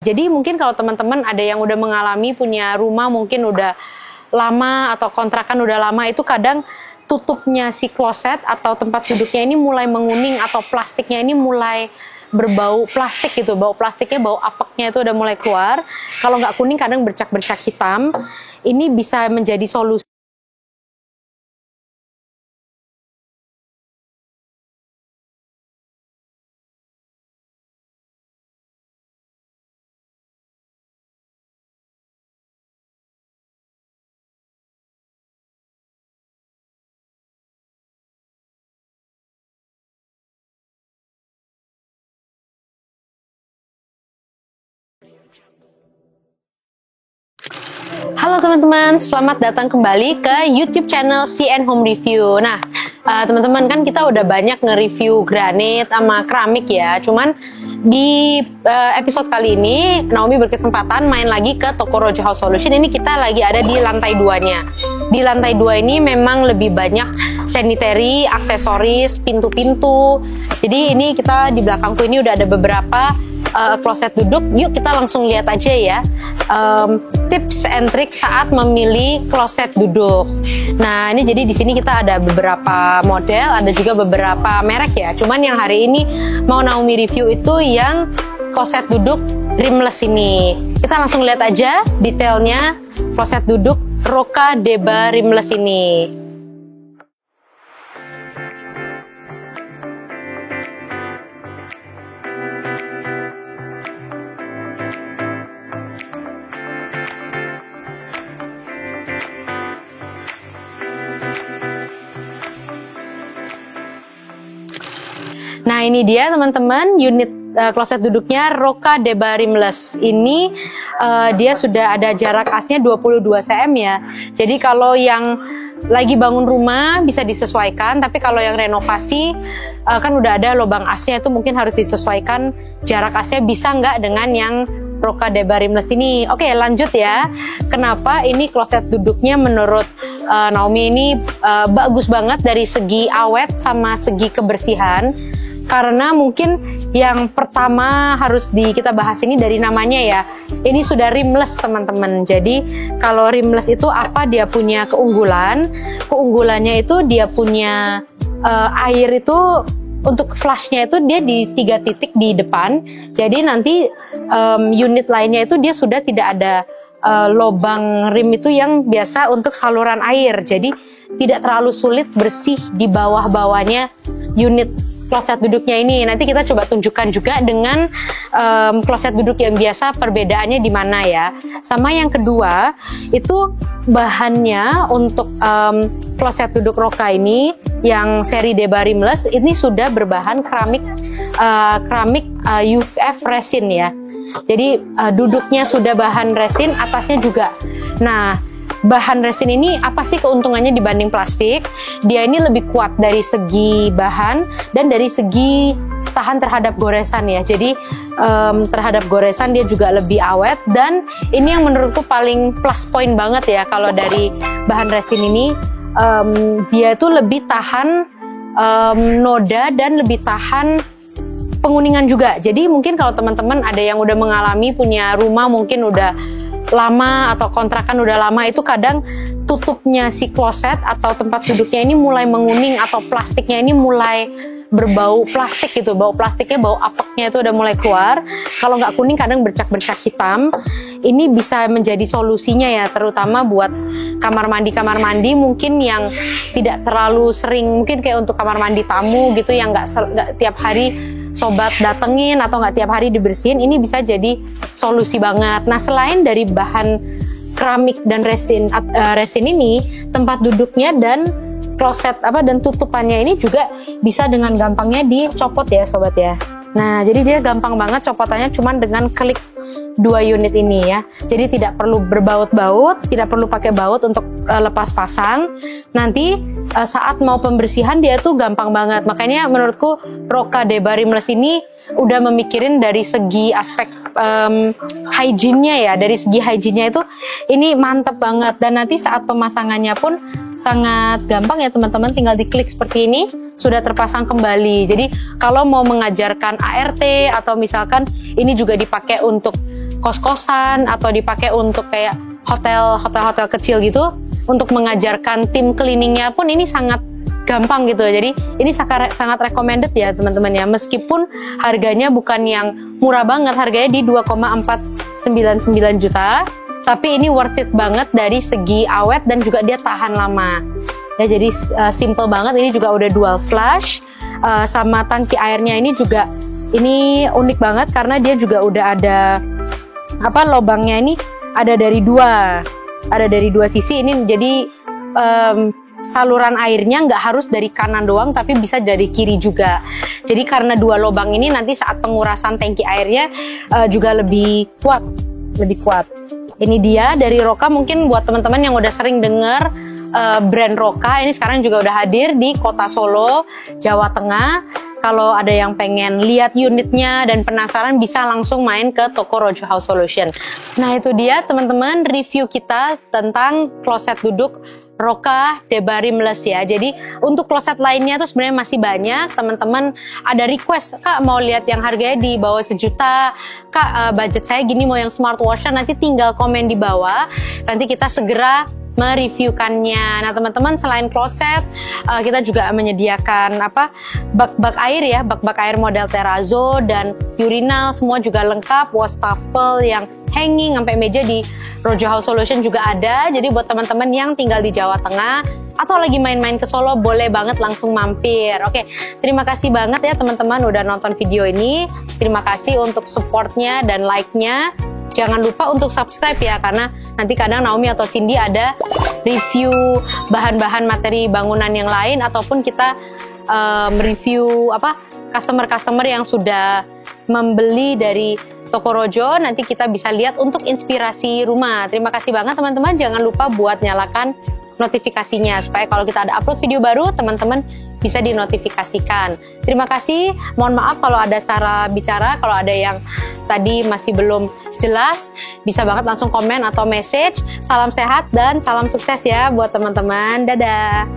Jadi mungkin kalau teman-teman ada yang udah mengalami punya rumah mungkin udah lama atau kontrakan udah lama, itu kadang tutupnya si kloset atau tempat duduknya ini mulai menguning atau plastiknya ini mulai berbau plastik gitu, bau plastiknya, bau apeknya itu udah mulai keluar. Kalau nggak kuning kadang bercak-bercak hitam. Ini bisa menjadi solusi. Halo teman-teman, selamat datang kembali ke YouTube channel CN Home Review. Nah, teman-teman kan kita udah banyak nge-review granit sama keramik ya. Cuman di episode kali ini Naomi berkesempatan main lagi ke toko Rojo House Solution. Ini kita lagi ada di lantai 2-nya. Di lantai 2 ini memang lebih banyak sanitary, aksesoris, pintu-pintu. Jadi ini kita di belakangku ini udah ada beberapa kloset duduk. Yuk kita langsung lihat aja ya, tips and trick saat memilih kloset duduk. Nah ini jadi di sini kita ada beberapa model, ada juga beberapa merek ya. Cuman yang hari ini mau Naomi review itu yang kloset duduk rimless ini. Kita langsung lihat aja detailnya kloset duduk Rocca Deba rimless ini. Nah ini dia teman-teman, unit kloset duduknya Rocca Deba rimless ini. Dia sudah ada jarak asnya 22 cm ya. Jadi kalau yang lagi bangun rumah bisa disesuaikan, tapi kalau yang renovasi kan udah ada lubang asnya, itu mungkin harus disesuaikan jarak asnya bisa nggak dengan yang Rocca Deba rimless ini. Oke lanjut ya, kenapa ini kloset duduknya menurut Naomi ini bagus banget dari segi awet sama segi kebersihan. Karena mungkin yang pertama harus kita bahas ini dari namanya ya. Ini sudah rimless teman-teman. Jadi kalau rimless itu apa, dia punya keunggulan. Keunggulannya itu dia punya air itu untuk flushnya itu dia di 3 titik di depan. Jadi nanti unit lainnya itu dia sudah tidak ada lubang rim itu yang biasa untuk saluran air. Jadi tidak terlalu sulit bersih di bawah-bawahnya unit kloset duduknya ini. Nanti kita coba tunjukkan juga dengan kloset duduk yang biasa perbedaannya di mana ya. Sama yang kedua itu bahannya untuk kloset duduk Rocca ini yang seri Deba rimless ini sudah berbahan keramik UF resin ya. Jadi duduknya sudah bahan resin, atasnya juga. Nah bahan resin ini apa sih keuntungannya dibanding plastik? Dia ini lebih kuat dari segi bahan dan dari segi tahan terhadap goresan ya. Jadi terhadap goresan dia juga lebih awet, dan ini yang menurutku paling plus point banget ya kalau dari bahan resin ini. Dia itu lebih tahan noda dan lebih tahan penguningan juga. Jadi mungkin kalau teman-teman ada yang udah mengalami punya rumah mungkin udah lama atau kontrakan udah lama, itu kadang tutupnya si kloset atau tempat duduknya ini mulai menguning atau plastiknya ini mulai berbau plastik gitu, bau plastiknya, bau apeknya itu udah mulai keluar. Kalau nggak kuning kadang bercak-bercak hitam. Ini bisa menjadi solusinya ya, terutama buat kamar mandi mungkin yang tidak terlalu sering, mungkin kayak untuk kamar mandi tamu gitu yang nggak tiap hari sobat datengin atau nggak tiap hari dibersihin. Ini bisa jadi solusi banget. Nah selain dari bahan keramik dan resin ini, tempat duduknya dan kloset dan tutupannya ini juga bisa dengan gampangnya dicopot ya sobat ya. Nah jadi dia gampang banget copotannya, cuman dengan klik 2 unit ini ya. Jadi tidak perlu berbaut-baut, tidak perlu pakai baut untuk lepas pasang. Nanti saat mau pembersihan dia tuh gampang banget. Makanya menurutku Rocca Deba rimless ini udah memikirin dari segi aspek hygiene-nya ya. Dari segi hygiene-nya itu ini mantep banget. Dan nanti saat pemasangannya pun sangat gampang ya teman-teman, tinggal diklik seperti ini sudah terpasang kembali. Jadi kalau mau mengajarkan ART atau misalkan ini juga dipakai untuk kos-kosan atau dipakai untuk kayak hotel kecil gitu, untuk mengajarkan tim cleaningnya pun ini sangat gampang gitu. Jadi ini sangat recommended ya teman-teman ya, meskipun harganya bukan yang murah banget, harganya di 2,499 juta, tapi ini worth it banget dari segi awet dan juga dia tahan lama ya. Jadi simple banget, ini juga udah dual flush, sama tangki airnya ini juga ini unik banget karena dia juga udah ada lubangnya ini ada dari dua sisi ini. Jadi saluran airnya nggak harus dari kanan doang, tapi bisa dari kiri juga. Jadi karena dua lubang ini nanti saat pengurasan tangki airnya juga lebih kuat. Ini dia dari Roka. Mungkin buat teman-teman yang udah sering dengar brand Roka, ini sekarang juga udah hadir di Kota Solo, Jawa Tengah. Kalau ada yang pengen lihat unitnya dan penasaran, bisa langsung main ke toko Rojo House Solution. Nah itu dia teman-teman review kita tentang kloset duduk Roka Deba Rimless ya. Jadi untuk kloset lainnya tuh sebenarnya masih banyak. Teman-teman ada request, Kak mau lihat yang harganya di bawah 1 juta, Kak budget saya gini mau yang smart washer, nanti tinggal komen di bawah, nanti kita segera mereviewkannya. Nah teman-teman, selain kloset kita juga menyediakan bak-bak air ya, bak-bak air model terrazzo dan urinal, semua juga lengkap. Wastafel yang hanging sampai meja di Rojo House Solution juga ada. Jadi buat teman-teman yang tinggal di Jawa Tengah atau lagi main-main ke Solo, boleh banget langsung mampir. Oke, terima kasih banget ya teman-teman udah nonton video ini. Terima kasih untuk supportnya dan like-nya. Jangan lupa untuk subscribe ya, karena nanti kadang Naomi atau Cindy ada review bahan-bahan materi bangunan yang lain, ataupun kita mereview customer-customer yang sudah membeli dari toko Rojo. Nanti kita bisa lihat untuk inspirasi rumah. Terima kasih banget teman-teman. Jangan lupa buat nyalakan notifikasinya supaya kalau kita ada upload video baru, teman-teman bisa dinotifikasikan. Terima kasih. Mohon maaf kalau ada salah bicara, kalau ada yang tadi masih belum jelas, bisa banget langsung komen atau message. Salam sehat dan salam sukses ya buat teman-teman. Dadah.